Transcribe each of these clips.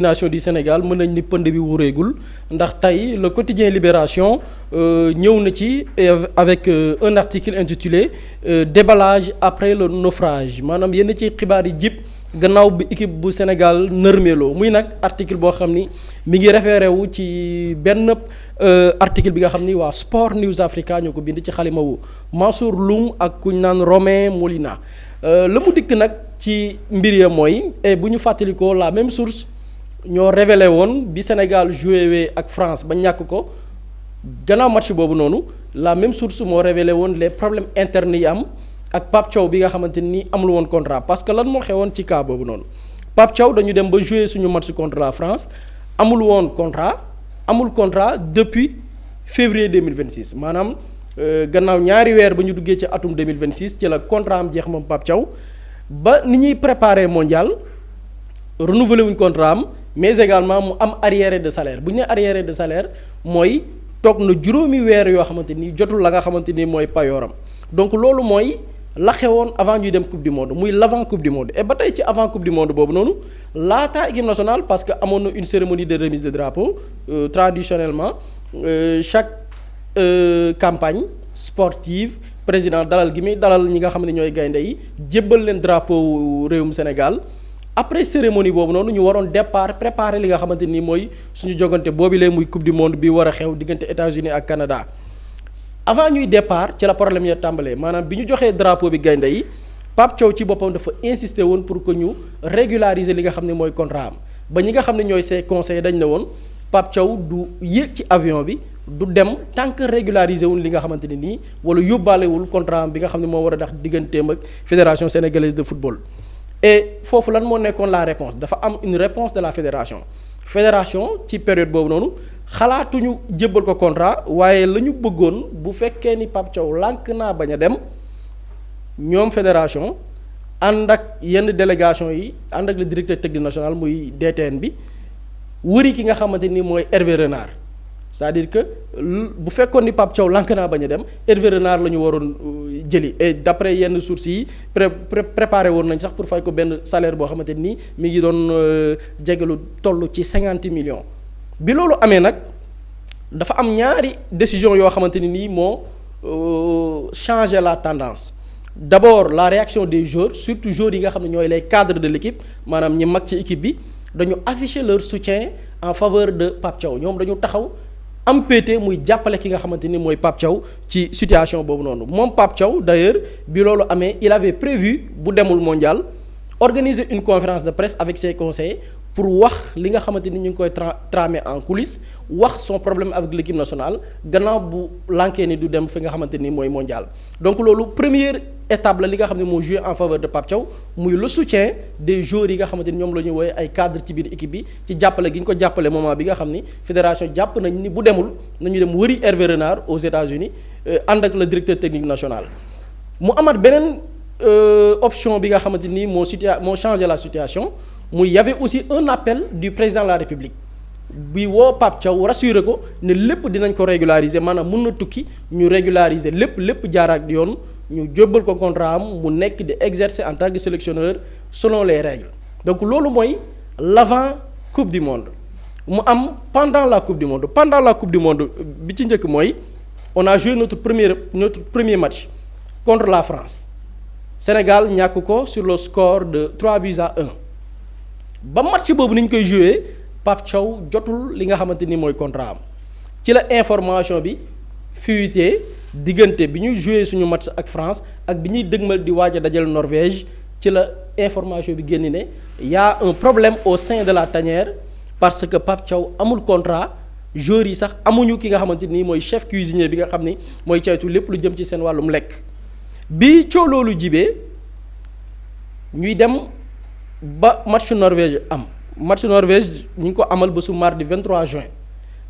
nation du Sénégal mën nañ ni pënd bi wureegul ndax tey le quotidien Libération ñëw na ci avec un article intitulé déballage après le naufrage maanaam yenn ci xibaar yi jip gannaaw bi équipe bu Sénégal nërmeeloo muy nag article boo xam ni mi ngi référé wu ci benn article bi nga xam ni waa Sport News Africa ñoo ko bind ci xalima wu Mansour Loum ak kuñ naan Romain Molina la mu dikk nag ci mbir ya mooy bu ñu fàttalikoo la même source ñoo révélé woon bi Sénégal joué ak France ba ñàkk ko gannaaw match boobu noonu la même source moo révélé woon les problèmes internes yi am ak Pape Thiaw bi nga xamante ni amul woon contrat parce que lan moo xewoon ci cas boobu noonu Pape Thiaw dañu dem ba joué suñu match contre la France amul woon contrat depuis février 2026 maanaam gannaaw ñaari weer ba ñu duggee ci atum 2026 ci la contrat am jeex moom Pape Thiaw ba ni ñuy préparer mondial renouveler wuñ contrat am mais également mu am arriéré de salaire bu ñu nee arriéré de salaire mooy toog na juróomi weer yoo xamante ni jotul la nga xamante ni mooy payooram donc loolu mooy la xewoon avant ñuy dem coupe du monde muy l'avant coupe du monde et ba tey ci avant coupe du monde boobu noonu laataa équipe nationale parce que amoon na une cérémonie de remise de drapeau traditionnellement chaque campagne sportive président dalal gi muy dalal ñi nga xam ne ñooy gaynde yi jébbal leen drapeau réewum Sénégal après cérémonie boobu noonu ñu waroon départ préparer li nga xamante ni mooy suñu jogante boobi lee muy coupe du monde bi war a xew diggante États-Unis ak Canada avant ñuy départ ci la problème ya tàmbalee maanaam bi ñu joxee drapeau bi gaynde yi Pape Thiaw ci boppam dafa insister woon pour que ñu régulariser li nga xam ne mooy contrat am ba ñi nga xam ne ñooy ses conseils dañ ne woon Pape Thiaw du yéeg ci avion bi du dem tant que régulariser wul li nga xamante ne nii wala yóbbaalewul contrat am bi nga xam ne moo war a tax digganteem ak fédération sénégalaise de football. et foofu lan moo nekkoon la réponse dafa am une réponse de la fédération ci période boobu noonu xalaatuñu jébbal ko contrat waaye la ñu bëggoon bu fekkee ni Pape Thiaw lànk naa bañ a dem ñoom fédération ànd ak yenn délégation yi ànd ak le directeur technique national muy DTN bi wëri ki nga xamante ni mooy Hervé Renard c'est-à-dire que bu fekkoon ni Pape Thiaw lànk naa bañ a dem Hervé Renard la ñu waroon jëli et d'après yenn sources yi préparé woon nañ sax pour fay ko benn salaire boo xamante ni mi ngi doon jegalu toll ci 50 millions. bi loolu amee nag dafa am ñaari décision yoo xamante ni nii moo changer la tendance d'abord la réaction des joueurs surtout joueurs yi nga xam ne ñooy les cadres de l'équipe maanaam ñi mag ci équipe bi dañu afficher leur soutien en faveur de Pape Thiaw ñoom dañu taxaw am pété muy jàppale ki nga xamante ni mooy Pape Thiaw ci situation boobu noonu moom Pape Thiaw d'ailleurs bi loolu amee il avait prévu bu demul mondial organiser une conférence de presse avec ses conseillers pour wax li nga xamante ni ñu ngi koy tramer en coulisses wax son problème avec l'équipe nationale gannaaw bu lankee ni du dem fi nga xamante ni mooy mondial donc loolu première étape la li nga xam ne moo joué en faveur de Pape Thiaw muy le soutien des joueurs yi nga xamante ni ñoom la ñuy woowee ay cadres ci biir équipe bi ci jàppale gi ñu ko jàppale moment bi nga xam ni fédération jàpp nañ ni bu demul nañu dem wëri Hervé Renard aux États-Unis ànd ak le directeur technique national mu amaat beneen option bi nga xamante ni moo changé la situation muy y avait aussi un appel du président de la République bi woo Pape Thiaw rassuré ko ne lépp dinañ ko régulariser maanaam mun na tukki ñu régulariser lépp jaar ak yoon ñu jóbbal ko contrat am mu nekk di exercer en tant que sélectionneur selon les règles donc loolu mooy l'avant coupe du monde mu am pendant la coupe du monde bi ci njëkk mooy on a joué notre premier match contre la France Sénégal ñàkk ko sur le score de 3-1 ba match boobu ni ñu koy joué Pape Thiaw jotul li nga xamante ni mooy contrat am ci la information bi fuité diggante bi ñuy joué suñu match ak France ak bi ñuy dëgmal di waaj a dajal Norvège ci la information bi génn ne y a un problème au sein de la tanière parce que Pape Thiaw amul contrat joueurs yi sax amuñu ki nga xamante ni mooy chef cuisinier bi nga xam ni mooy caytu lépp lu jëm ci seen wàllum lekk bi coow loolu jibee ñuy dem ba match Norvège am match Norvège ñu ngi ko amal ba su mardi 23 juin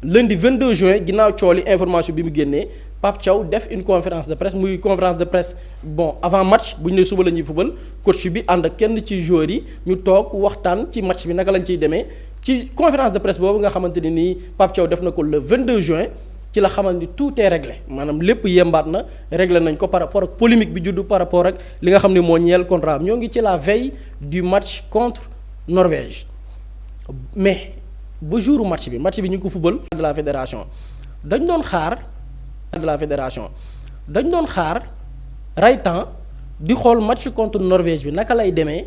lundi 22 juin ginnaaw cooli information bi mu génnee Pape Thiaw def une conférence de presse muy conférence de presse bon avant match bu ñu nee suba la ñuy fubal coach bi ànd ak kenn ci joueurs yi ñu toog waxtaan ci match bi naka lañ ciy demee ci conférence de presse boobu nga xamante ne nii Pape Thiaw def na ko le 22 juin ci la xamal ni tout est réglé maanaam lépp yembaat na réglé nañ ko par rapport ak polémique bi juddu par rapport ak li nga xam ne moo ñeel contrat ñoo ngi ci la veille du match contre Norvège mais ba jouru match bi ñu ngi ko football de la fédération dañ doon xaar ray temps di xool match contre Norvège bi naka lay demee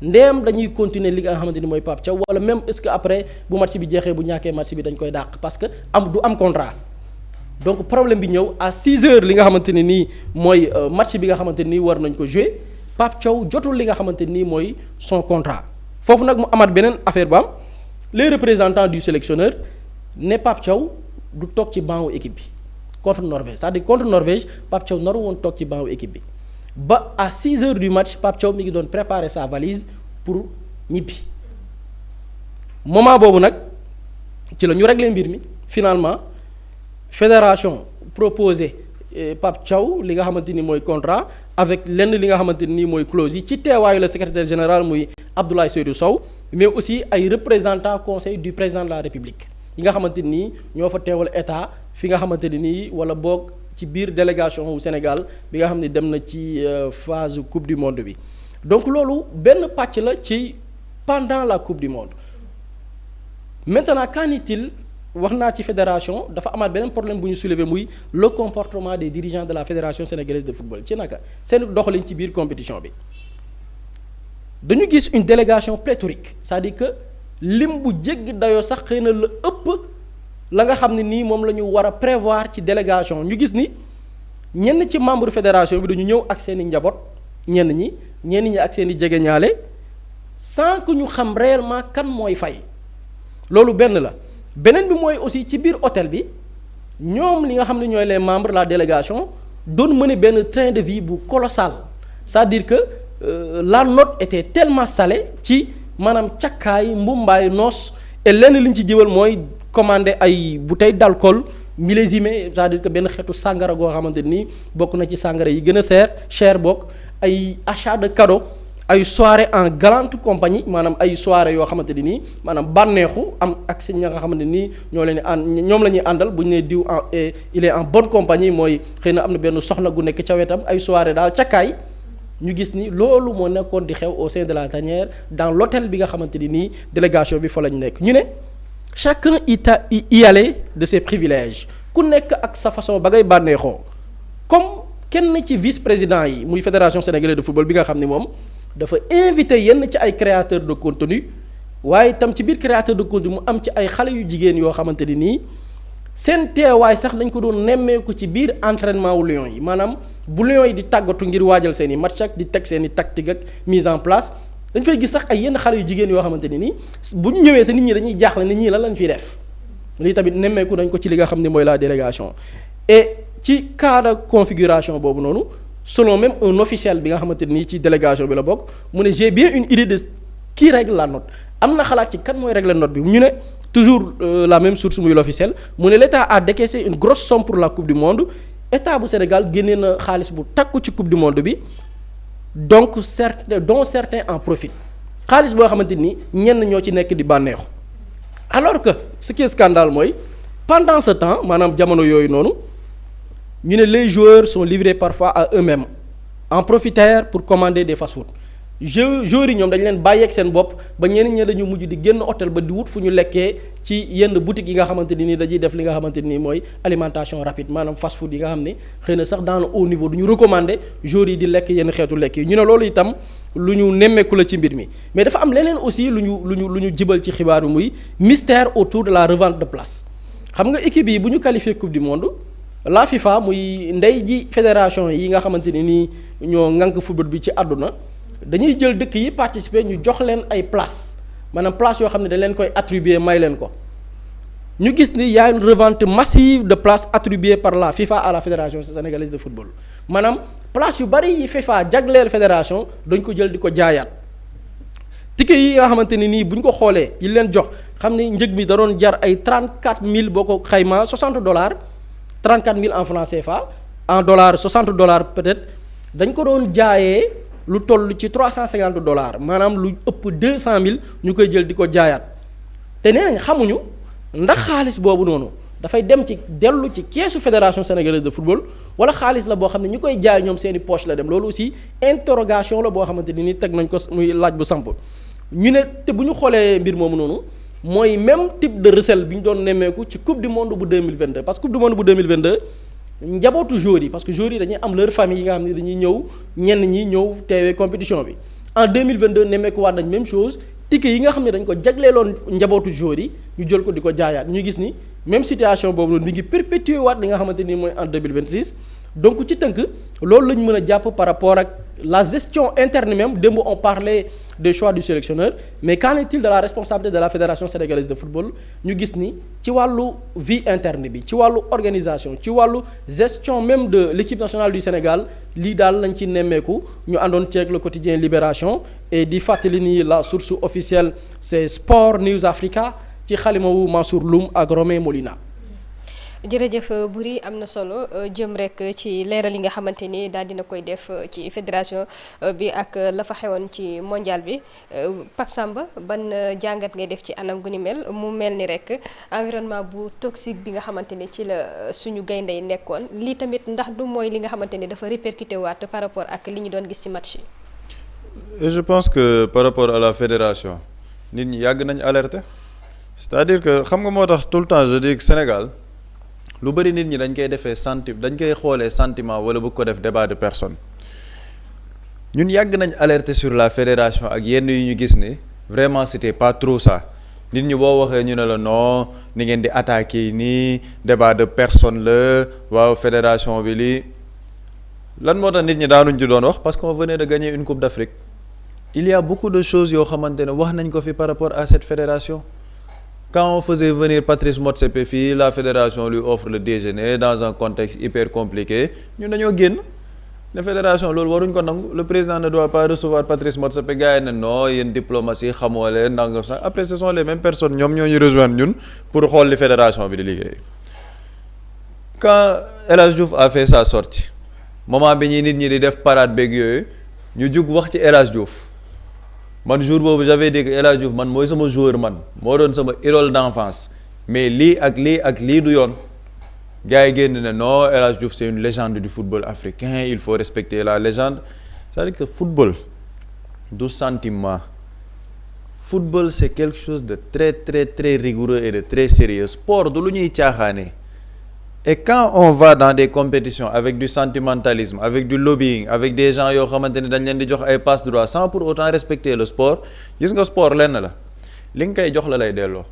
ndéem dañuy continuer li nga xamante ni mooy Pape Thiaw wala même est-ce que après bu match bi jeexee bu ñàkkee match bi dañ koy dàq parce que du am contrat. Donc problème bi ñëw à 6 heures li nga xamante ne nii mooy match bi nga xamante nii war nañ ko jouer Pape Thiaw jotul li nga xamante nii mooy son contrat foofu nag mu amaat beneen affaire bu am les représentants du sélectionneur ne Pape Thiaw du toog ci banc wu équipe bi contre Norvège c'est-à-dire contre Norvège Pape Thiaw naru woon toog ci banc wu équipe bi ba à 6 heures du match Pape Thiaw mi ngi doon préparer sa valise pour ñibbi moment boobu nag ci la ñu régler mbir mi finalement. Fédération proposé Pape Thiaw li nga xamante ni mooy contrat avec lenn li nga xamante ni mooy clause yi ci teewaayu le secrétaire général muy Abdoulaye Seydou Sow mais aussi ay représentants conseil du président de la République yi nga xamante ni ñoo fa teewal état fi nga xamante ni nii wala boog ci biir délégation wu Sénégal bi nga xam ne dem na ci phase coupe du monde bi donc loolu benn pàcc la ci pendant la coupe du monde maintenant qu'en est-il wax naa ci fédération dafa amaat beneen problème bu ñu soulever muy le comportement des dirigeants de la fédération sénégalaise de football ci naka seen doxalin ci biir compétition bi dañu gis une délégation pléthorique c'est-à-dire que lim bu jéggi dayoo sax xëy na la ëpp la nga xam ne nii moom la ñu war a prévoir ci délégation ñu gis ni ñenn ci membre fédération bi dañu ñëw ak seen i njaboot ñenn ñi ak seen i jegeñaale sans que ñu xam réellement kan mooy fay loolu benn la. beneen bi mooy aussi ci biir hôtel bi ñoom li nga xam ne ñooy les membres la délégation doon mener benn train de vie bu colossal c'est-à-dire que la note était tellement salée ci maanaam cakkaay mbumbaay noos et lenn li ñu ci jëwal mooy commander ay bouteilles d'alcool millésimées c'est-à-dire que benn xeetu sàngara goo xamante ni bokk na ci sàngara yi gën a cher bokk ay achat de cadeaux ay soirée en galante compagnie maanaam ay soirée yoo xamante ni nii maanaam bànneexu am ak si ña nga xamante nii ñoom la ñuy àndal bu ñu nee diw il est en bonne compagnie mooy xëy na am na benn soxna gu nekk ca wetam ay soirée daal cakkaay ñu gis ni loolu moo nekkoon di xew au sein de la tanière dans l'hôtel bi nga xamante ni nii délégation bi fa la ñu nekk ñu ne chacun y allait de ses privilèges ku nekk ak sa façon ba ngay bànneexoo comme kenn ci vice-président yi muy fédération sénégalaise de football bi nga xam ni moom dafa invité yenn ci ay créateurs de contenu waaye tam ci biir créateur de contenu mu am ci ay xale yu jigéen yoo xamante ni nii seen teewaay sax dañ ko doon nemmeeku ci biir entraînement wu Lions yi maanaam bu Lions yi di tàggatu ngir waajal seen i match ak di teg seen i tactique ak mise en place dañ fay gis sax ay yenn xale yu jigéen yoo xamante ni nii bu ñu ñëwee sa nit ñi dañuy jaaxle ne ñii lan lañ fiy def lii tamit nemmeeku dañ ko ci li nga xam ne mooy la délégation et ci cas de configuration boobu noonu. Selon même un officiel bi nga xamante nii ci délégation bi la bokk mu ne j'ai bien une idée de qui règle la note am na xalaat ci kan mooy régler note bi ñu ne toujours la même source muy l'officiel mu ne l'État a décaissé une grosse somme pour la coupe du monde État bu Sénégal génnee na xaalis bu takku ci coupe du monde bi donc certains en profitent xaalis boo xamante ni ñenn ñoo ci nekk di bànneexu alors que ce qui est scandale mooy pendant ce temps maanaam jamono yooyu noonu. ñu ne les joueurs sont livrés parfois à eux-mêmes en profitèrent pour commander des fast-food joueurs yi ñoom dañ leen bàyyeeg seen bopp ba ñenn ñi dañu mujj di génn hôtel ba di wut fu ñu lekkee ci yenn boutiques yi nga xamante ni dañuy def li nga xamante ni mooy alimentation rapide maanaam fast-food yi nga xam ne xëy na sax dans le haut niveau du ñu recommander joueurs yi di lekk yenn xeetu lekk yi ñu ne loolu itam lu ñu nemmeeku la ci mbir mi mais dafa am leneen aussi lu ñu jibal ci xibaar bi muy mystère autour de la revente de place xam nga équipe yi bu ñu qualifié coupe du monde. La FIFA muy ndey ji fédération yi nga xamante ni nii ñoo ŋànk football bi ci àdduna dañuy jël dëkk yi participer ñu jox leen ay place maanaam place yoo xam ne dañ leen koy attribuer may leen ko ñu gis ni y a une revente massive de places attribuées par la FIFA à la fédération sénégalaise de football maanaam place yu bari yi FIFA jagleel fédération dañ ko jël di ko jaayaat ticket yi nga xamante ni nii bu ñu ko xoolee yi leen jox xam ne njëg bi da doon jar ay 34000 boo ko xaymaa $60 34000 en francs CFA en dollars $60 peut-être dañ ko doon jaayee lu toll ci $350 maanaam lu ëpp 200000 ñu koy jël di ko jaayaat te nee nañ xamuñu ndax xaalis boobu noonu dafay dem ci dellu ci keesu fédération sénégalaise de football wala xaalis la boo xam ne ñu koy jaay ñoom seeni poche la dem loolu aussi interrogation la boo xamante ni teg nañ ko muy laaj bu samp ñu ne te bu ñu xoolee mbir moomu noonu mooy même type de recel bi ñu doon nemmeeku ci coupe du monde bu 2022 parce que coupe du monde bu 2022 njabootu joueurs yi parce que joueurs yi dañuy am leur famille yi nga xam ne dañuy ñëw ñenn ñi ñëw teewee compétition bi en 2022 nemmeeku waat nañ même chose ticket yi nga xam ne dañ ko jagleeloon njabootu joueurs yi ñu jël ko di ko jaayaat ñu gis ni même situation boobu noonu mi ngi perpétuer waat li nga xamante ni mooy en 2026 donc ci tënk loolu la ñu mën a jàpp par rapport ak la gestion interne même démb on parlait des choix du sélectionneur mais qu'en est-il de la responsabilité de la fédération sénégalaise de football ñu gis ni ci wàllu vie interne bi ci wàllu organisation ci wàllu gestion même de l'équipe nationale du Sénégal lii daal lañ ci nemmeeku ñu àndoon ceeg le quotidien Libération et di fàttali ni la source officielle c'est Sport News Africa ci xalima wu Mansour Loum ak Romain Molina. jërëjëf Boury am na solo jëm rek ci leeral yi nga xamante ni daal dina koy def ci fédération bi ak la fa xewoon ci mondial bi Pape Samba ban jàngat ngay def ci anam gu ni mel mu mel ni rek environnement bu toxique bi nga xamante ni ci la suñu gaynde yi nekkoon lii tamit ndax du mooy li nga xamante ni dafa répercuté waat par rapport ak li ñu doon gis ci match yi. Et je pense que par rapport à la fédération nit ñi yàgg nañ alerter c'est-à-dire que xam nga moo tax tout le temps je dis que Sénégal. lu bëri nit ñi dañ koy defee dañ koy xoolee sentiment wala bu ko def débat de personne ñun yàgg nañ alerter sur la fédération ak yenn yu ñu gis ni vraiment c'était pas trop ça nit ñi boo waxee ñu ne la non ni ngeen di attaquer nii débat de personne la waaw fédération bi lii lan moo tax nit ñi daanuñ ci doon wax parce qu'on venait de gagner une coupe d'Afrique il y a beaucoup de choses yoo xamante ne wax nañ ko fi par rapport à cette fédération. Quand on faisait venir Patrice Motsepe fii la fédération lui offre le déjeuner dans un contexte hyper compliqué ñun dañoo génn la fédération loolu waruñ ko nangu le président ne doit pas recevoir Patrice Motsepe gars yi ne non yéen diplomatie xamoo leen nangam sax après ce sont les mêmes personnes ñoom ñoo ñu rejoindre ñun pour xool li fédération bi di liggéey. Quand El Hadj Diouf a fait sa sortie moment bi ñuy nit ñi di def parade beeg yooyu ñu jug wax ci El Hadj Diouf. man jour boobu j'avais dit que El Hadj Diouf man mooy sama joueur man moo doon sama idole d'enfance mais lii ak lii du yoon gars yi génn ne non El Hadj Diouf c'est une légende du football africain il faut respecter la légende c'est-à-dire que football du sentiment football c'est quelque chose de très très très rigoureux et de très sérieux sport du lu ñuy caaxaane et quand on va dans des compétitions avec du sentimentalisme avec du lobbying avec des gens yoo xamante ne dañ leen di jox ay passe droit sans pour autant respecter le sport gis nga sport lenn la li nga koy jox la lay delloo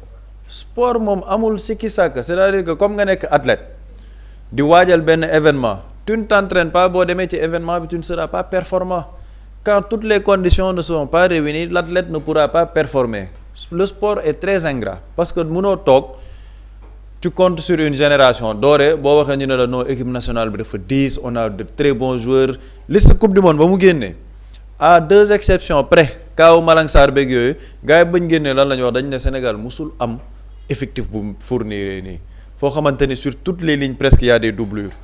sport moom amul sikki sàkk c'est-à-dire que comme nga nekk athlète di waajal benn événement tu ne t'entraînes pas boo demee ci événement bi tu ne seras pas performant quand toutes les conditions ne sont pas réunies l'athlète ne pourra pas performer le sport est très ingrat parce que mënoo toog tu comptes sur une génération doore boo waxee ñu ne la non équipe nationale bi dafa 10 on a de très bons joueurs liste coupe du monde ba mu génnee à 2 exceptions près kaaw Malang Sarr beeg yooyu gars yi bañ génnee lan la ñu wax dañ ne Sénégal musul am effectif bu fournir nii foo xamante ni sur toutes les lignes presque il y a des doublures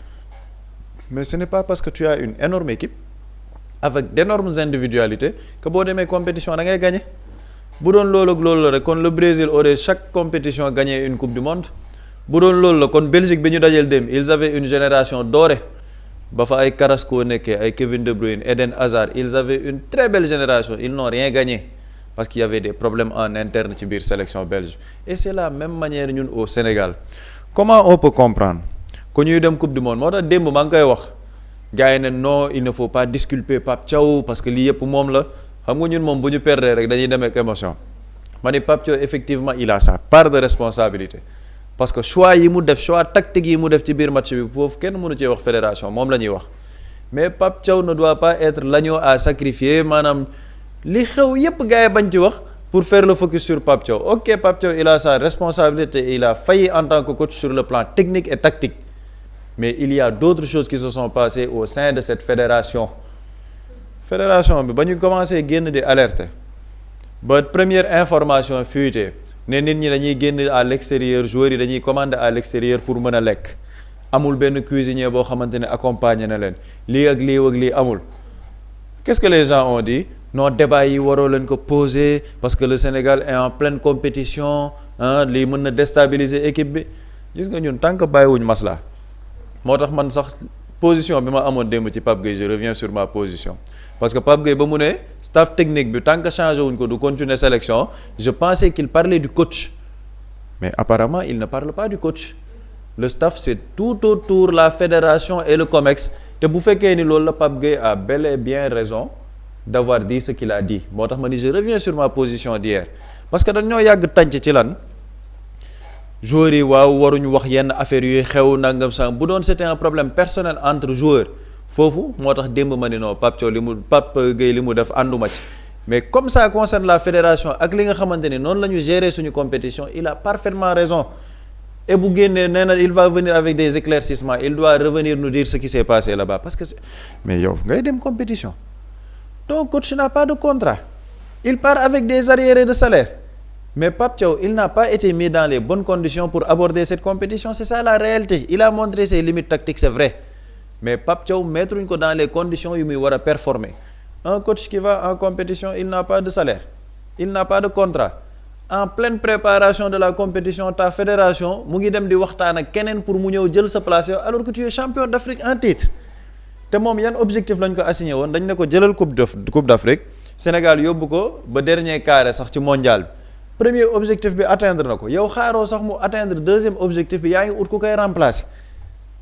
mais ce n'est pas parce que tu as une énorme équipe avec d'énormes individualités que boo demee compétition da ngay gagner bu doon loolu ak loolu la rek kon le Brésil aurait chaque compétition gagné une coupe du monde bu doon loolu la kon Belgique bi ñu dajeel dem ils avaient une génération dorée ba fa ay Carrasco nekkee ay Kevin De Bruyne Eden Hazard ils avaient une très belle génération ils n'ont rien gagné parce qu'il y avait des problèmes en interne ci biir sélection belge et c'est la même manière ñun au Sénégal comment on peut comprendre que ñuy dem coupe du monde moo tax démb maa ngi koy wax gars yi ne non il ne faut pas disculper Pape Thiaw parce que lii yëpp moom la xam nga ñun moom bu ñu perdre rek dañuy demee ak émotion ma ni Pape Thiaw effectivement il a sa part de responsabilité parce que choix yi mu def choix tactique yi mu def ci biir match bi foofu kenn mënu cee wax fédération moom la ñuy wax mais Pape Thiaw ne doit pas être l'agneau à sacrifier maanaam li xew yépp gars yi bañ ci wax pour faire le focus sur Pape Thiaw ok Pape Thiaw il a sa responsabilité il a failli en tant que coach sur le plan technique et tactique mais il y a d'autres choses qui se sont passées au sein de cette fédération bi ba ñu commencé génn di alerter ba première information fuitée ne nit ñi dañuy génn à l'extérieur joueurs yi dañuy commander à l'extérieur pour mën a lekk amul benn cuisinier boo xamante ne accompagné na leen lii ak lii amul qu'est-ce que les gens ont dit non débat yi waroo leen ko poser parce que le Sénégal est en pleine compétition lii mën na déstabiliser équipe bi gis nga ñun tant que bàyyiwuñ masla moo tax man sax position bi ma amoon démb ci Pape Gueye je reviens sur ma position parce que Pape Gueye ba mu ne staff technique bi tant que changé wuñ ko du continuer sélection je pensais qu'il parlait du coach mais apparemment il ne parle pas du coach le staff c'est tout autour la fédération et le COMEX te bu fekkee ni loolu la Pape Gueye a bel et bien raison d'avoir dit ce qu'il a dit moo tax ma ni je reviens sur ma position d'hier parce que dañoo yàgg tànc ci lan joueurs yi waaw waruñu wax yenn affaires yuy xew nangam sang bu doon c'était un problème personnel entre joueurs foofu moo tax démb ma ni non Pape Gueye li mu def ànduma ci mais comme ça concerne la fédération ak li nga xamante ni noonu la ñu gérer suñu compétition il a parfaitement raison et bu génnee nee na il va venir avec des éclaircissements il doit revenir nous dire ce qui s'est passé là-bas parce que mais yow ngay dem compétition ton coach n'a pas de contrat il part avec des arriérés de salaire mais Pape Thiaw il n'a pas été mis dans les bonnes conditions pour aborder cette compétition c'est ça la réalité il a montré ses limites tactiques c'est vrai mais Pape Thiaw mettre ñu ko dans les conditions yu muy war a performer un coach qui va en compétition il n'a pas de salaire il n'a pas de contrat en pleine préparation de la compétition ta fédération mu ngi dem di waxtaan ak keneen pour mu ñëw jël sa place yow alors que tu es champion d'Afrique en titre te moom yan objectif lañ ko assigné woon dañ ne ko jëlal coupe d'Afrique Sénégal yóbbu ko ba dernier carré sax ci mondial bi premier objectif bi atteindre na ko yow xaaroo sax mu atteindre deuxième objectif bi yaa ngi ut ku koy remplacer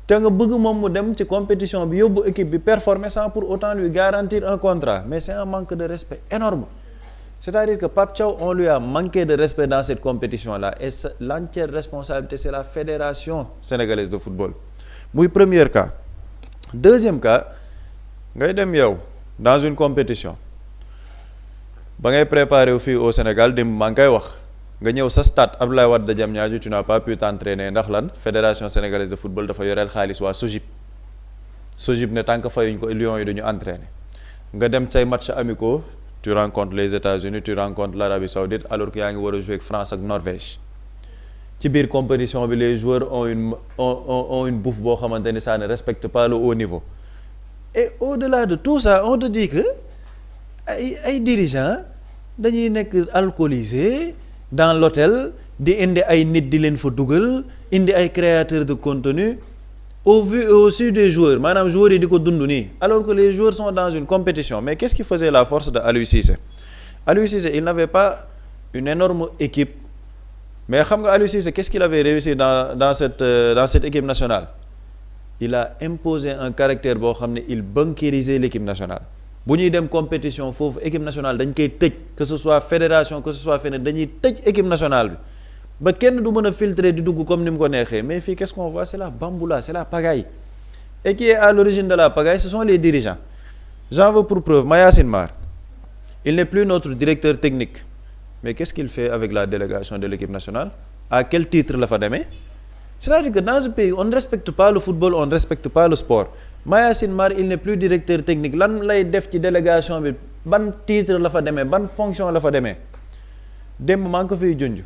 te nga bëgg moom mu dem ci compétition bi yóbbu équipe bi performer sans pour autant lui garantir un contrat mais c'est un manque de respect énorme c'est-à-dire que Pape Thiaw on lui a manqué de respect dans cette compétition-là et l'entière responsabilité c'est la fédération sénégalaise de football muy premier cas deuxième cas ngay dem yow dans une compétition ba ngay préparer wu fii au Sénégal dem maa ngi koy wax nga ñëw sa stade Abdoulaye Wade de Diamniadio tu n'as pas pu t'entraîner ndax lan fédération sénégalaise de football dafa yoreel xaalis waa SOGIP ne tant que fayuñ ko Lions yi duñu entraîner nga dem say match amicaux tu rencontres les États-Unis tu rencontres l'Arabie Saoudite alors que yaa ngi war a jouer ak France ak Norvège ci biir compétition bi les joueurs ont une bouffe boo xamante ni ça ne respecte pas le haut niveau et au-delà de tout ça on te dit que ay dirigeants dañuy nekk alcoolisés dans l'hôtel di indi ay nit di leen fa dugal indi ay créateurs de contenu au vu et au su des joueurs maanaam joueurs yi di ko dund nii alors que les joueurs sont dans une compétition mais qu'est-ce qui faisait la force de Aliou Cissé il n'avait pas une énorme équipe mais xam nga Aliou Cissé qu'est-ce qu'il avait réussi dans cette équipe nationale il a imposé un caractère boo xam ne il bancarisait l'équipe nationale bu ñuy dem compétition foofu équipe nationale dañ koy tëj que ce soit fédération que ce soit feneen dañuy tëj équipe nationale bi ba kenn du mën a filtrer di dugg comme ni mu ko neexee mais fii qu'est-ce qu'on voit c'est la bamboula c'est la pagaille et qui est à l'origine de la pagaille ce sont les dirigeants j'en veux pour preuve Mayacine Mar il n'est plus notre directeur technique mais qu'est-ce qu'il fait avec la délégation de l'équipe nationale à quel titre la fa demee c'est-à-dire que dans ce pays on ne respecte pas le football on ne respecte pas le sport Mayacine Mar il n'est plus directeur technique lan lay def ci délégation bi ban titre la fa demee ban fonction la fa demee démb maa ngi ko fiy junj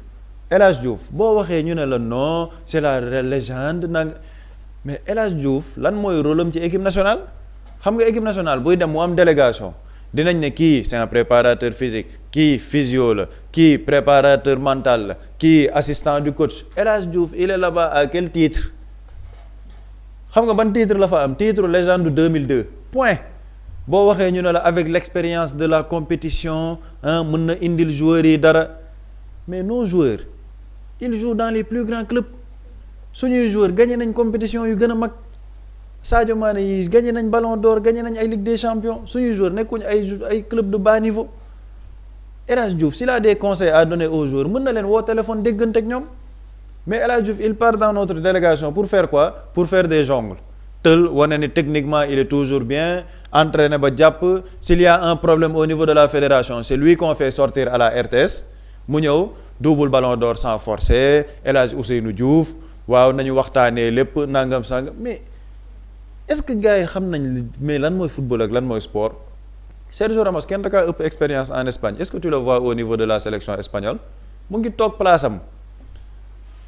El Hadj Diouf boo waxee ñu ne la non c'est la légende nag mais El Hadj Diouf lan mooy rôle am ci équipe nationale xam nga équipe nationale buy dem mu am délégation dinañ ne kii c'est un préparateur physique kii physio la kii préparateur mental la kii assistant du coach El Hadj Diouf il est là-bas à quel titre xam nga ban titre la fa am titre légende 2002 point boo waxee ñu ne la avec l'expérience de la compétition mën na indil joueurs yi dara mais nos joueurs ils jouent dans les plus grands clubs suñuy joueurs gagné nañ compétition yu gën a mag Sadio Mané yi gagné nañ Ballon d'Or gagné nañ ay Ligue des Champions suñuy joueurs nekkuñ ay club de bas niveau El Hadj Diouf s'il a des conseils à donner aux joueurs mën na leen woo téléphone déggante ak ñoom mais El Hadj Diouf il part dans notre délégation pour faire quoi pour faire des jongles tël wane ni techniquement il est toujours bien entraîné ba jàpp s'il y a un problème au niveau de la fédération c'est lui qu'on fait sortir à la RTS mu ñëw double Ballon d'Or sans forcer El Hadj Ousseynou Diouf waaw nañu waxtaanee lépp nangam sangam mais est-ce que gars yi xam nañ mais lan mooy football ak lan mooy sport Sergio Ramos kenn da kaa ëpp expérience en Espagne est-ce que tu le vois au niveau de la sélection espagnole mu ngi toog place am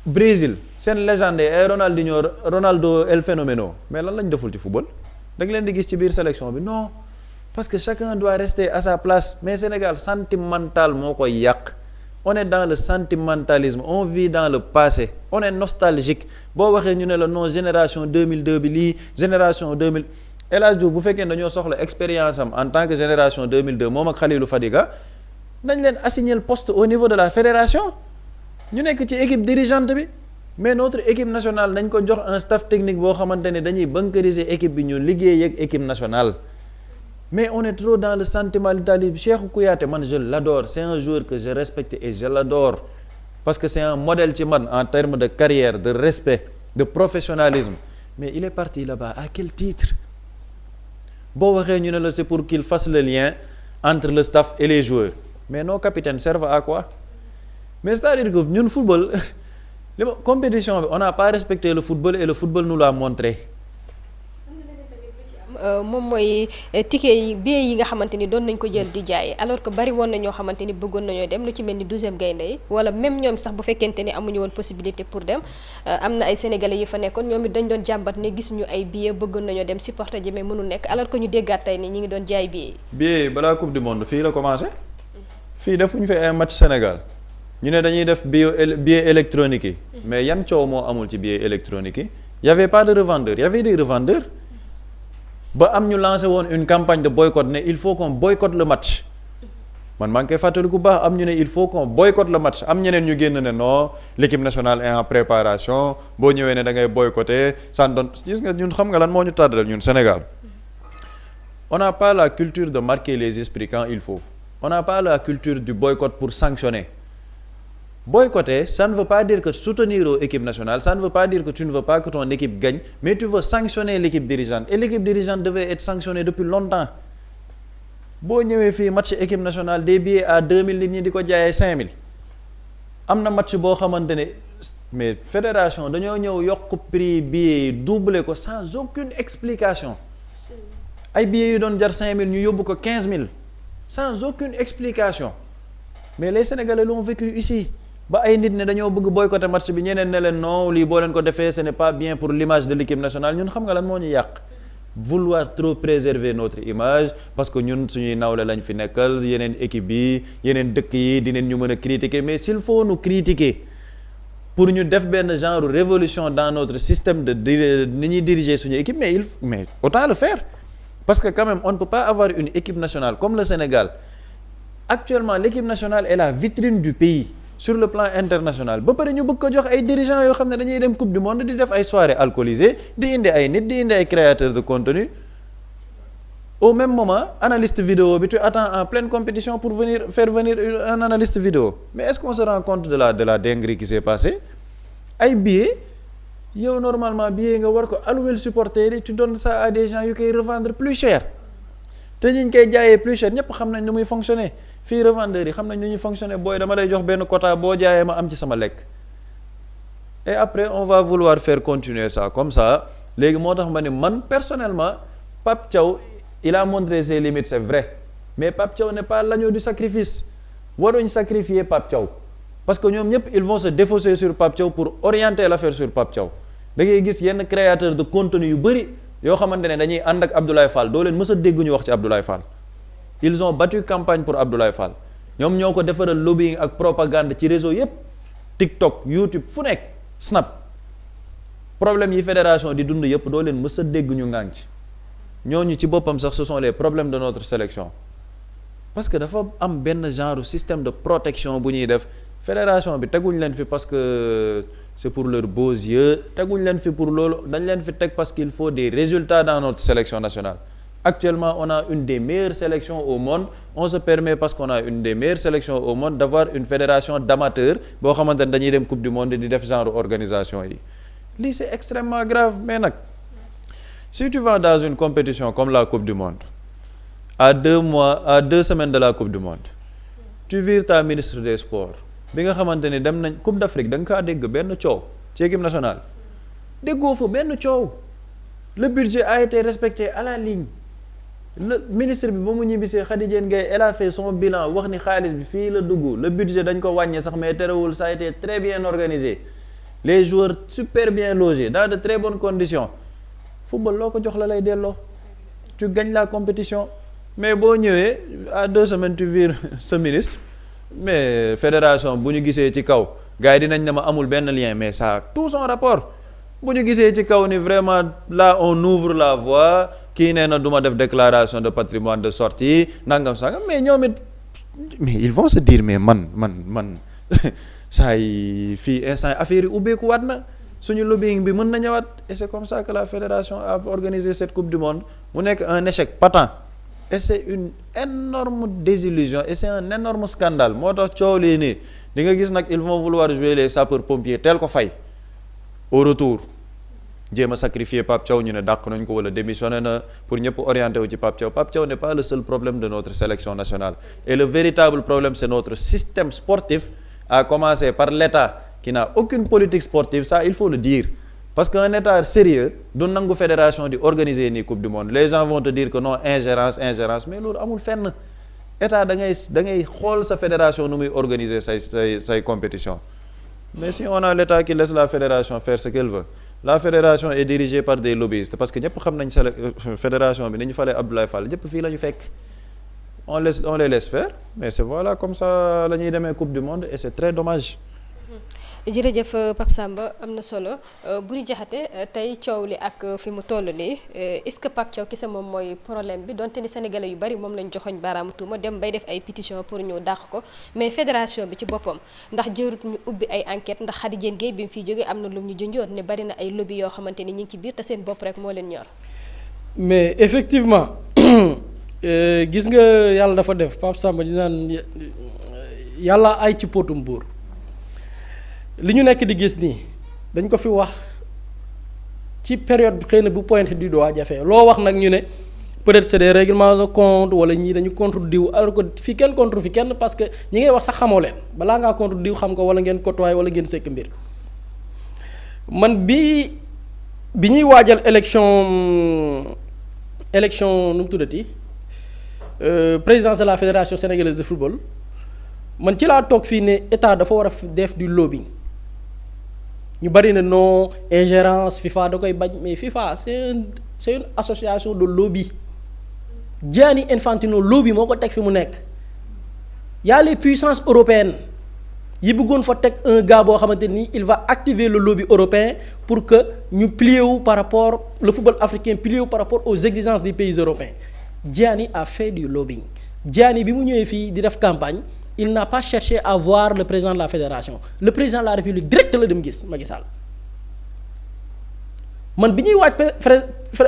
Brésil seen légende ay Ronaldo el phénoméno mais lan lañ deful ci football da nga leen di gis ci biir sélection bi non parce que chacun doit rester à sa place mais Sénégal sentimental moo koy yàq on est dans le sentimentalisme on vit dans le passé on est nostalgique boo waxee ñu ne la non génération 2002 bi lii génération 2000 El Hadj Diouf bu fekkee dañoo soxla expérience am en tant que génération 2002 moom ak Khalilou Fadiga nañ leen assigner le poste au niveau de la fédération ñu nekk ci équipe dirigeante bi mais notre équipe nationale nañ ko jox un staff technique boo xamante ne dañuy bunkériser équipe bi ñu liggéey ak équipe nationale. Mais on est trop dans le sentimentalisme. Cheikhou Kouyaté man je l'adore, c'est un joueur que je respecte et je l'adore parce que c'est un modèle ci man en termes de carrière, de respect, de professionnalisme. Mais il est parti là-bas à quel titre? Boo waxee ñu ne la c'est pour qu'il fasse le lien entre le staff et les joueurs. Mais nos capitaines servent à quoi? Mais c'est-à-dire que ñun football compétition bi on n'a pas respecté le football et le football nous l'a montré. moom mooy ticket yi billets yi nga xamante ni doon nañ ko jël di jaay alors que bari woon na ñoo xamante ni bëggoon nañoo dem lu ci mel ni 12e gaynde yi wala même ñoom sax bu fekkente ni amuñu woon possibilité pour dem am na ay sénégalais yi fa nekkoon ñoom it dañ doon jàmbat ne gis ñu ay billets bëggoon nañoo dem supporter ji mais mënul nekk alors que ñu déggaat tey ni ñi ngi doon jaay billets yi. billets yi balaa coupe du monde fii la commencé fii defuñu fi ay match Sénégal ñu ne dañuy def billet électronique yi mais yan coow moo amul ci billet électronique yi y avait pas de revendeurs y avait des revendeurs. ba am ñu lancé woon une campagne de boycott ne il faut qu'on boycotte le match man maa ngi koy fàttaliku baax am ñu ne il faut qu'on boycotte le match am ñeneen ñu génn ne non l'équipe nationale est en préparation boo ñëwee ne da ngay boycotter ça donne gis nga ñun xam nga lan moo ñu tàddal ñun Sénégal on n'a pas la culture de marquer les esprits quand il faut on n'a pas la culture du boycott pour sanctionner. Boycotter, ça ne veut pas dire que soutenir l'équipe nationale, ça ne veut pas dire que tu ne veux pas que ton équipe gagne, mais tu veux sanctionner l'équipe dirigeante. Et l'équipe dirigeante devait être sanctionnée depuis longtemps. Boo ñëwee fii match équipe nationale des billets à 2000 nit ñi di ko jaayee 5000 am na match boo xamante ne mais fédération dañoo ñëw yokk prix billets yi doubler ko sans aucune explication. Ay billets yu doon jar 5000 ñu yóbbu ko 15000 sans aucune explication. Mais les Sénégalais l'ont vécu ici. Ba ay nit ne dañoo bëgg boycotter match bi ñeneen ne leen non lii boo leen ko defee ce n'est pas bien pour l'image de l'équipe nationale ñun xam nga lan moo ñu yàq vouloir trop préserver notre image parce que ñun suñuy nawle lañ fi nekkal yeneen équipe yi yeneen dëkk yi dinañ ñu mën a critiquer mais s'il faut nous critiquer pour ñu def benn genre révolution dans notre système de ni ñuy diriger suñu équipe mais autant le faire parce que quand même on ne peut pas avoir une équipe nationale comme le Sénégal actuellement l'équipe nationale est la vitrine du pays sur le plan international ba pare ñu bëgg ko jox ay dirigeants yoo xam ne dañuy dem coupe du monde di def ay soirées alcoolisées di indi ay nit di indi ay créateurs de contenu au même moment analyste vidéo bi tu attends en pleine compétition pour faire venir un analyste vidéo mais est-ce qu'on se rend compte de la dinguerie qui s'est passée ay billets yow normalement billets nga war ko allouer supporter yi tu donnes ça à des gens yu koy revendre plus cher te ñu koy jaayee plus cher ñëpp xam nañ nu muy fonctionner fii revendeurs yi xam nañ nu ñuy fonctionner booy dama lay jox benn quota boo jaayee ma am ci sama lekk et après on va vouloir faire continuer ça comme ça léegi moo tax ma ne man personnellement Pape Thiaw il a montré ses limites c'est vrai mais Pape Thiaw n'est pas l'agneau du sacrifice waruñ sacrifier Pape Thiaw parce que ñoom ñëpp ils vont se défausser sur Pape Thiaw pour orienter l'affaire sur Pape Thiaw da ngay gis yenn créateurs de contenu yu bëri yoo xamante ne dañuy ànd ak Abdoulaye Fall doo leen mës a dégg ñu wax ci Abdoulaye Fall ils ont battu campagne pour Abdoulaye Fall ñoom ñoo ko defaral lobbying ak propagande ci réseau yépp TikTok YouTube fu nekk Snap problème yi fédération di dund yépp doo leen mës a dégg ñu ngaañ ci ñooñu ci boppam sax ce sont les problèmes de notre sélection parce que dafa am benn genre système de protection bu ñuy def fédération bi teguñ leen fi parce que c'est pour leurs beaux yeux teguñ leen fi pour loolu dañ leen fi teg parce qu'il faut des résultats dans notre sélection nationale actuellement on a une des meilleures sélections au monde on se permet parce qu'on a une des meilleures sélections au monde d'avoir une fédération d'amateurs boo xamante ne dañuy dem coupe du monde di def genre organisation yi lii c'est extrêmement grave mais nag si tu vas dans une compétition comme la coupe du monde à 2 semaines de la coupe du monde tu vires ta ministre des sports bi nga xamante ni dem nañ coupe d'Afrique da nga kaa dégg benn coow ci équipe nationale déggoo fa benn coow le budget a été respecté à la ligne le ministre bi ba mu ñibbisee Khady Diène Gaye elle a fait son bilan wax ni xaalis bi fii la dugg le budget dañ ko wàññee sax mais terewul ça a été très bien organisé les joueurs super bien logés dans de très bonnes conditions football loo ko jox la lay delloo tu gagnes la compétition mais boo ñëwee à 2 semaines tu vires ce ministre mais fédération bu ñu gisee ci kaw gars yi dinañ ne ma amul benn lien mais ça a tout son rapport bu ñu gisee ci kaw ni vraiment là on ouvre la voie kii nee na du ma def déclaration de patrimoine de sortie nangam sangam mais ñoom it mais ils vont se dire mais man saa yi fii instant affaire yi ubbeeku waat na suñu lobbying bi mën na ñëwaat et c'est comme ça que la fédération a organisé cette coupe du monde mu nekk un échec patent et c'est une énorme désillusion et c'est un énorme scandale moo tax coow lii nii di nga gis nag ils vont vouloir jouer les sapeurs pompiers teel ko fay au retour jéem a sacrifier Pape Thiaw ñu ne dàq nañ ko wala démissionné na pour ñëpp orienté wu ci Pape Thiaw n'est pas le seul problème de notre sélection nationale et le véritable problème c'est notre système sportif à commencer par l'État qui n'a aucune politique sportive, ça il faut le dire parce qu'un État sérieux du nangu fédération di organiser nii coupe du monde les gens vont te dire que non ingérence mais loolu amul fenn État da ngay xool sa fédération nu muy organiser say compétition mais si on a l'État qui laisse la fédération faire ce qu'elle veut la fédération est dirigée par des lobbyistes parce que ñëpp xam nañ fédération bi ni ñu falee Abdoulaye Fall ñëpp fii la ñu fekk on les laisse faire mais c'est voilà comme ça la ñuy demee coupe du monde et c'est très dommage. jërëjëf Pape Samba am na solo Boury Diakhaté tey coow li ak fi mu toll nii est-ce que Pape Thiaw kese moom mooy problème bi donte ni sénégalais yu bari moom lañ joxoñ baaraamu tuuma dem bay def ay pétition pour ñu dàq ko mais fédération bi ci boppam ndax jërut ñu ubbi ay enquête ndax Khady Diène Gaye bi mu fiy jógee am na lu ñu junjoon ne bari na ay lobby yoo xamante ni ñu ngi ci biir te seen bopp rek moo leen ñor. mais effectivement gis nga yàlla dafa def Pape Samba di naan yàlla ay ci potum buur li ñu nekk di gis nii dañ ko fi wax ci période bi xëy na bu pointé du doigt jafe loo wax nag ñu ne peut-être c'est des règlements de compte wala ñii dañu contre diw alors que fi kenn contre fi kenn parce que ñi ngay wax sax xamoo leen balaa ngaa contre diw xam ko wala ngeen côtoyer wala ngeen sekk mbir man bi ñuy waajal élection nu mu tuddati présidence de la fédération sénégalaise de football man ci laa toog fii ne état dafa war a def du lobbying ñu bari na non ingérence FIFA da koy bañ mais FIFA c'est une association de lobby Gianni Infantino lobby moo ko teg fi mu nekk y a les puissances européennes yi bëggoon fa teg un gars boo xamante ni il va activer le lobby européen pour que ñu plier wu par rapport le football africain plier wu par rapport aux exigences des pays européens Gianni a fait du lobbying Gianni bi mu ñëwee fii di def campagne il n'a pas cherché à voir le président de la fédération le président de la république direct la dem gis Macky Sall man bi ñuy waaj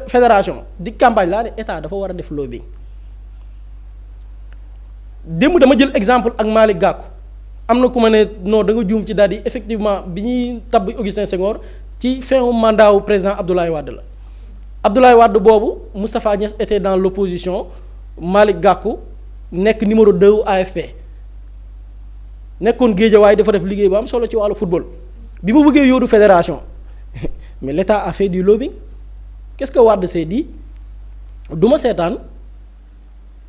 fédération di campagne laa ne état dafa war a def lobbying démb dama jël exemple ak Malick Gakou am na ku ma ne non da nga juum ci daal di effectivement bi ñuy tabb Augustin Senghor ci fin mandat wu président Abdoulaye Wade la Abdoulaye Wade boobu Moustapha Niasse était dans l'opposition Malick Gakou nekk numéro 2 wu AFP nekkoon Guédiawaye dafa def liggéey bu am solo ci wàllu football bi mu bëggee yóoru fédération mais l'État a fait du lobbying qu'est-ce que Wade s'est dit du ma seetaan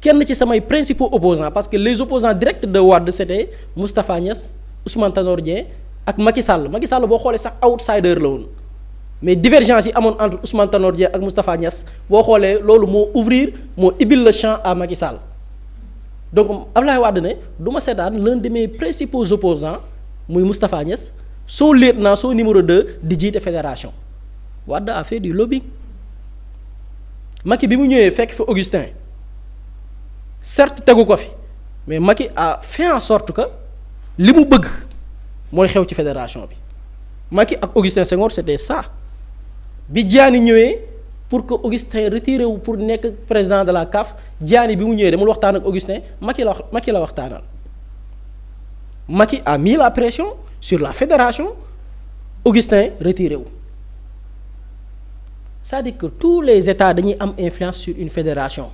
kenn ci samay principaux opposants parce que les opposants directs de Wade c'était Moustapha Niasse Ousmane Tanor Dieng ak Macky Sall boo xoolee sax outsider la woon mais divergence yi amoon entre Ousmane Tanor Dieng ak Moustapha Niasse boo xoolee loolu moo ibbil le champ à Macky Sall donc Abdoulaye Wade ne du ma seetaan l'un de mes principaux opposants muy Moustapha Niasse son lieutenant son numéro 2 di jiite fédération Wade a fait du lobbying Macky bi mu ñëwee fekk fi Augustin certes tegu ko fi mais Macky a fait en sorte que li mu bëgg mooy xew ci fédération bi Macky ak Augustin Senghor c'était ça bi Gianni ñëwee pour que Augustin retiré wu pour nekk président de la CAF Gianni bi mu ñëwee demul waxtaan ak Augustin Macky la waxtaanal Macky a mis la pression sur la fédération Augustin retiré wu c'est-à-dire que tous les états dañuy am influence sur une fédération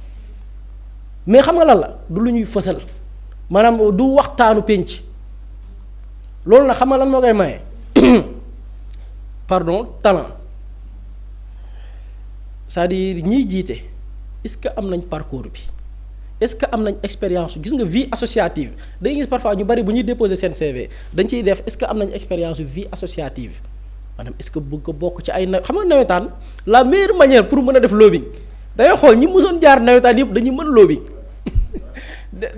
mais xam nga lan la du lu ñuy fësal maanaam du waxtaanu penc loolu nag xam nga lan moo koy maye pardon talent c'est-à-dire ñiy jiite est-ce que am nañ parcours bi est-ce que am nañ expérience gis nga vie associative day gis parfois ñu bari bu ñuy déposer seen CV dañ ciy def est-ce que am nañ expérience vie associative maanaam est-ce que bëgg ko bokk ci ay xam nga nawetaan la meilleure manière pour mën a def lobbying day xool ñi mësoon jaar nawetaan yëpp dañuy mën lobbying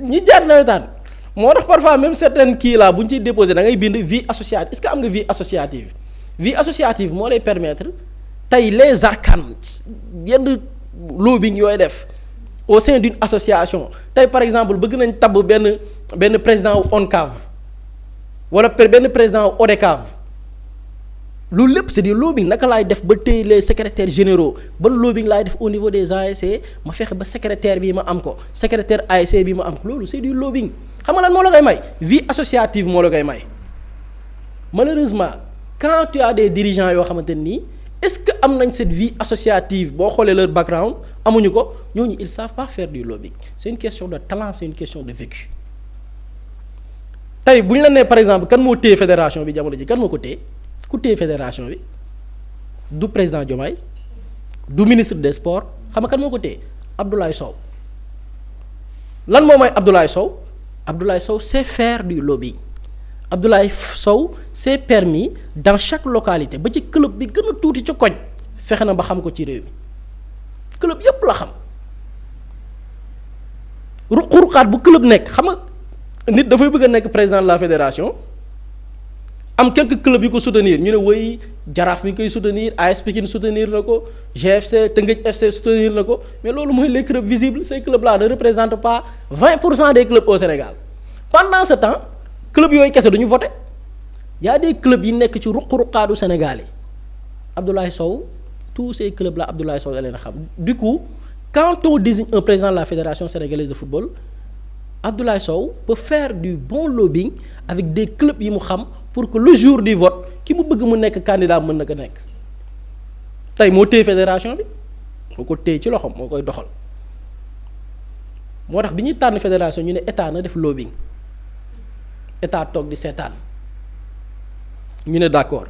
ñi jaar nawetaan moo tax parfois même certaines kii là bu ñu ciy déposer da ngay bind vie associative est-ce que am nga vie associative moo lay permettre tey les arcanes yenn lobbying yooyu def au sein d'une association tey par exemple bëgg nañ tabb benn président wu ONCAV wala benn président wu ODCAV loolu lépp c'est du lobbying. Naka laay def ba tey les secrétaires généraux ban lobbying laay def au niveau des ASC ma fexe ba secrétaire bi ma am ko secrétaire ASC bi ma am ko loolu c'est du lobbying. xam nga lan moo la koy may vie associative moo la koy may malheureusement quand tu as des dirigeants yoo xamante nii est-ce que am nañ cette vie associative boo xoolee leur background amuñu ko ñooñu ils savent pas faire du lobbying. C'est une question de talent, c'est une question de vécu. tey bu ñu la nee par exemple kan moo téye fédération bi jamono ji kan moo ko téye ku téye fédération bi du président Diomaye du ministre des sports xam nga kan moo ko téye Abdoulaye Sow. lan moo may Abdoulaye Sow Abdoulaye Sow sait faire du lobbying. Abdoulaye Sow s'est permis dans chaque localité ba ci club bi gën a tuuti ci koñ fexe na ba xam ko ci réew mi club yépp la xam ruq-ruqaat bu club nekk xam nga nit dafay bëgg a nekk président de la fédération am quelques clubs yu ko soutenir ñu ne woy Jaraaf mi ngi koy soutenir AS Pikine soutenir na ko GFC Teungueth FC soutenir na ko mais loolu mooy les clubs visibles ces clubs là ne représentent pas 20% des clubs au Sénégal pendant ce temps club yooyu kese duñu voté y a des clubs yi nekk ci ruq-ruqaadu Sénégal yi Abdoulaye Sow tous ces clubs là Abdoulaye Sow da leen a xam du coup quand on désigne un président de la fédération sénégalaise de football Abdoulaye Sow peut faire du bon lobbying avec des clubs yi mu xam pour que le jour du vote ki mu bëgg mu nekk candidat mën na ko nekk tey moo téye fédération bi moo ko téye ci loxoom moo koy doxal moo tax bi ñuy tànn fédération ñu ne état na def lobbying état toog di seetaan ñu ne d'accord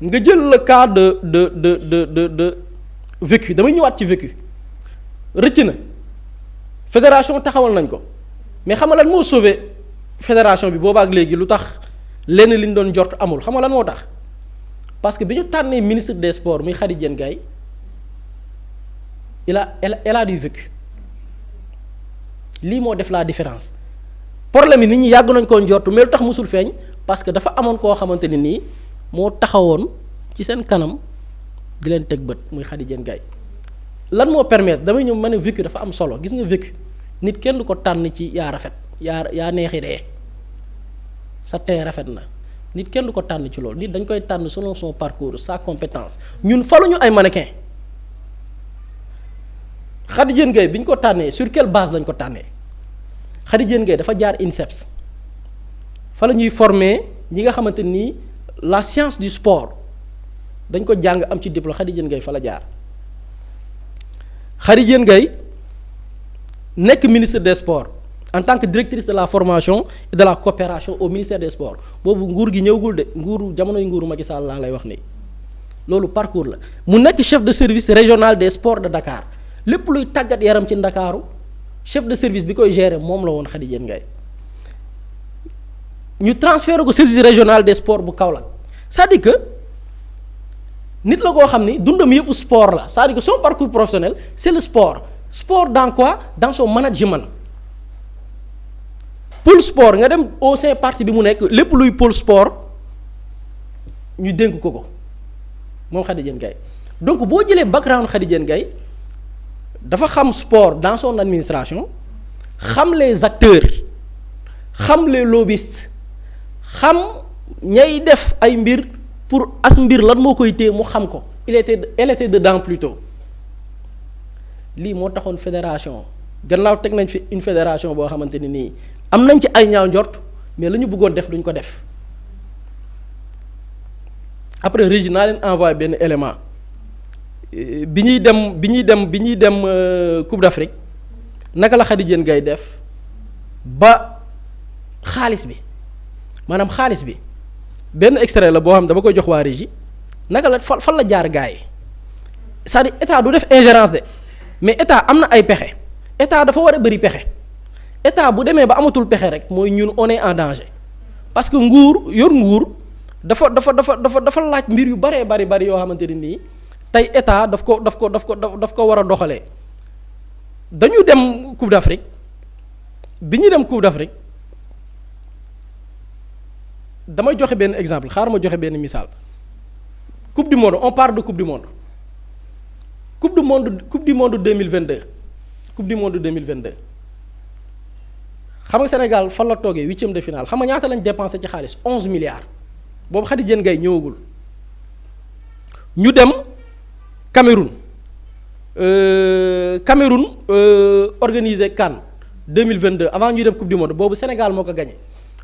nga jël le cas de vécu damay ñëwaat ci vécu rëcc na fédération taxawal nañ ko mais xam nga lan moo sauvé fédération bi boobaak léegi lu tax lenn li ñu doon jort amul xam nga lan moo tax parce que bi ñu tànnee ministre des sports muy Khady Diène Gaye elle a du vécu lii moo def la différence problème yi nit ñi yàgg nañ koo njort mais lu tax musul feeñ parce que dafa amoon koo xamante ne nii moo taxawoon ci seen kanam di leen teg bët muy Khady Diène Gaye lan moo permettre damay ñëw ma ne vécu dafa am solo gis nga vécu nit kenn du ko tànn ci yaa rafet yaa neexi dee sa tey rafet na nit kenn du ko tànn ci loolu nit dañ koy tànn selon son parcours sa compétence ñun faluñu ay mannequin Khady Diène Gaye bi ñu ko tànnee sur quelle base lañ ko tànnee Khady Diène Gaye dafa jaar INSEPS fa la ñuy former ñi nga xamante nii la science du sport dañ ko jàng am ci diplôme Khady Diène Gaye fa la jaar Khady Diène Gaye nekk ministre des sports en tant que directrice de la formation et de la coopération au ministère des sports boobu nguur gi ñëwagul de jamonoy nguuru Macky Sall laa lay wax nii loolu parcours la mu nekk chef de service régional des sports de Dakar lépp luy tàggat yaram ci Ndakaaru chef de service bi koy gérer moom la woon Khady Diène Gaye ñu transféré ko service régional des sports bu Kaolack c'est-à-dire que nit la koo xam ni dundam yëpp sport la c'est-à-dire que son parcours professionnel c'est le sport dans quoi dans son management pôle sport nga dem au sein parti bi mu nekk lépp luy pôle sport ñu dénk ko moom Khady Diène Gaye donc boo jëlee background Khady Diène Gaye dafa xam sport dans son administration xam les acteurs xam les lobbyistes xam ñay def ay mbir pour as mbir lan moo koy téye mu xam ko elle était dedans plutôt lii moo taxoon fédération gannaaw teg nañ fi une fédération boo xamante ni nii am nañ ci ay ñaaw njort mais la ñu bëggoon def duñ ko def après régi naa leen envoyé benn élément bi ñuy dem Coupe d'Afrique naka la Khady Diène Gaye def ba xaalis bi maanaam xaalis bi benn extrait la boo xam dama koy jox waa régie naka la fan la jaar gars yi c'est-à-dire état du def ingérence de mais état am na ay pexe état dafa war a bëri pexe état bu demee ba amatul pexe rek mooy ñun on est en danger parce que nguur dafa laaj mbir yu bari yoo xamante ne nii tey état daf ko war a doxalee dañu dem Coupe d'Afrique bi ñuy dem Coupe d'Afrique damay joxe benn exemple xaaral ma joxe benn misaal Coupe du monde on parle de Coupe du monde coupe du monde 2022 coupe du monde 2022 xam nga Sénégal fan la toogee 8e de finale xam nga ñaata lañ dépensé ci xaalis 11 milliards boobu Khady Diène Gaye ñëwagul ñu dem Cameroun organisé CAN 2022 avant ñuy dem coupe du monde boobu Sénégal moo ko gagné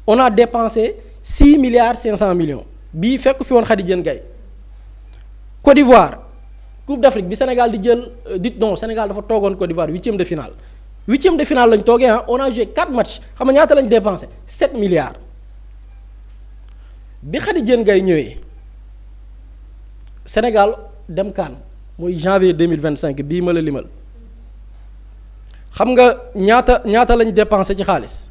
on a dépensé 6 milliards 500 millions bii fekk fi woon Khady Diène Gaye Côte d'Ivoire coupe d'Afrique bi Sénégal di jël non Sénégal dafa toogoon Côte d'Ivoire 8e de finale 8e de finale lañ toogee on a joué 4 matchs xam nga ñaata lañ dépensé 7 milliards bi Khady Diène Gaye ñëwee Sénégal dem CAN mooy janvier 2025 bii ma la limal xam nga ñaata lañ dépensé ci xaalis